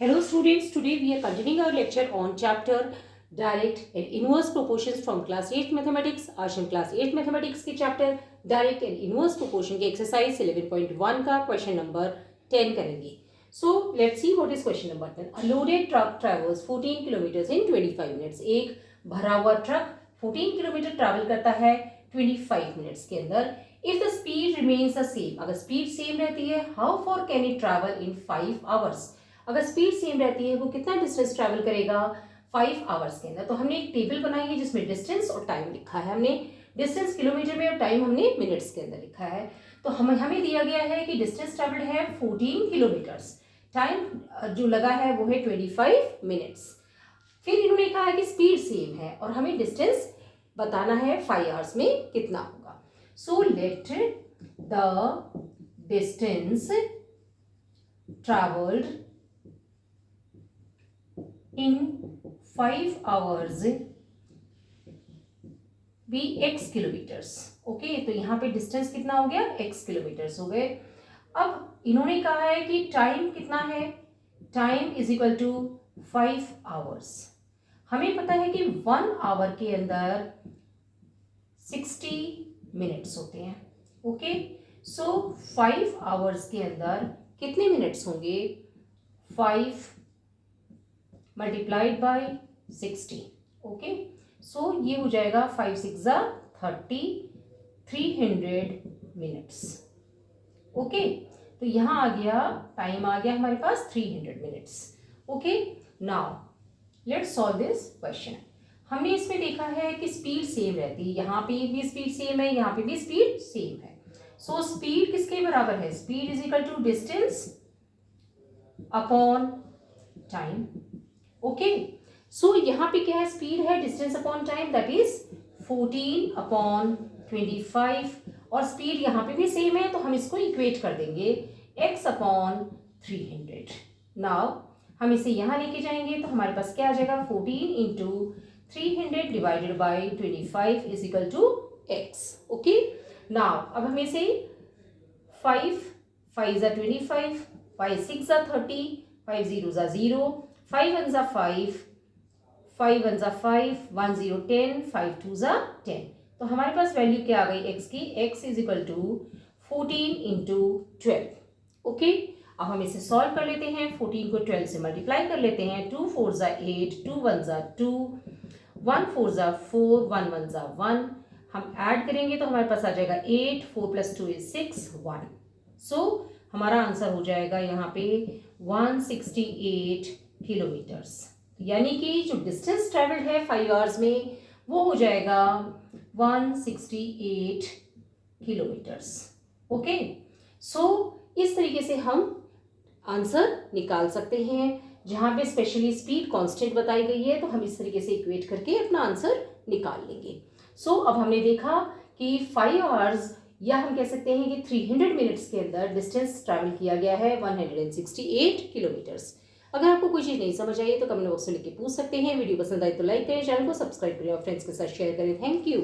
Hello students, today we are continuing our lecture on chapter direct and inverse proportions from class 8 mathematics. आज हम class 8 mathematics के chapter direct and inverse proportion के exercise 11.1 का question number 10 करेंगे. So let's see what is question number 10. A loaded truck travels 14 kilometers in 25 minutes. एक भरा हुआ truck 14 kilometre travel करता है 25 मिनट्स के अंदर. If the speed remains the same, अगर स्पीड सेम रहती है, how far can it travel in 5 hours? अगर स्पीड सेम रहती है वो कितना डिस्टेंस ट्रैवल करेगा 5 आवर्स के अंदर. तो हमने एक टेबल बनाई है जिसमें डिस्टेंस और टाइम लिखा है. हमने डिस्टेंस किलोमीटर में और टाइम हमने मिनट्स के अंदर लिखा है. तो हमें दिया गया है कि डिस्टेंस ट्रैवल्ड है 14 किलोमीटर्स, टाइम जो लगा है वो है 25 मिनट्स. फिर इन्होंने कहा है कि स्पीड सेम है और हमें डिस्टेंस बताना है 5 आवर्स में कितना होगा. So let the distance travelled in 5 hours be x kilometres. Okay, तो यहाँ पे डिस्टेंस कितना हो गया x किलोमीटर्स हो गए. अब इन्होंने कहा है कि टाइम कितना है, time is equal to 5 hours. हमें पता है कि 1 आवर के अंदर 60 मिनट्स होते हैं. ओके, सो 5 आवर्स के अंदर कितने मिनट्स होंगे, 5 मल्टीप्लाइड बाई 60. ओके, सो ये हो जाएगा 5 6 30, 300 मिनट्स. ओके, तो यहाँ आ गया टाइम, आ गया हमारे पास 300 minutes. Okay, now let's solve this question. हमने इसमें देखा है कि स्पीड सेम रहती है, यहाँ पे भी स्पीड सेम है, यहाँ पे भी स्पीड सेम है. सो स्पीड किसके बराबर है, speed is equal to distance upon time. Okay, so यहाँ पे क्या है, स्पीड है distance upon time, that is 14 upon 25. और स्पीड यहाँ पे भी सेम है तो हम इसको इक्वेट कर देंगे x अपॉन 300. नाउ हम इसे यहाँ लेके जाएंगे तो हमारे पास क्या आ जाएगा, 14 into 300 divided by 25 is equal to x. Okay, now अब हमें से 5 5 ज़ा 25, 5 6 ज़ा 30, 5 0 ज़ा 0, 5 1 ज़ा 5, 5 1 ज़ा 5, 1 0 10, 5 2 ज़ा 10. तो हमारे पास वैल्यू क्या आ गई x की, x is equal to 14 into 12. Okay, अब हम इसे सॉल्व कर लेते हैं. 14 को 12 से मल्टीप्लाई कर लेते हैं. 2 4 ज़ा 8, 2 1 ज़ा 2, 1 4 ज़ा 4, 1 1 ज़ा 1. हम ऐड करेंगे तो हमारे पास आ जाएगा 8, 4 प्लस 2 इज 6, 1. सो हमारा आंसर हो जाएगा यहाँ पे 168 किलोमीटर्स. यानी कि जो डिस्टेंस ट्रैवल्ड है 5 आवर्स में वो हो जाएगा 168 किलोमीटर्स. ओके, सो इस तरीके से हम आंसर निकाल सकते हैं. जहाँ पे स्पेशली स्पीड कांस्टेंट बताई गई है तो हम इस तरीके से इक्वेट करके अपना आंसर निकाल लेंगे. सो अब हमने देखा कि 5 आवर्स या हम कह सकते हैं कि 300 मिनट्स के अंदर डिस्टेंस ट्रैवल किया गया है 168 किलोमीटर्स. अगर आपको कोई चीज़ नहीं समझ आई तो कमेंट बॉक्स में लिख के पूछ सकते हैं. वीडियो पसंद आए तो लाइक करें, चैनल को सब्सक्राइब करें और फ्रेंड्स के साथ शेयर करें. Thank you.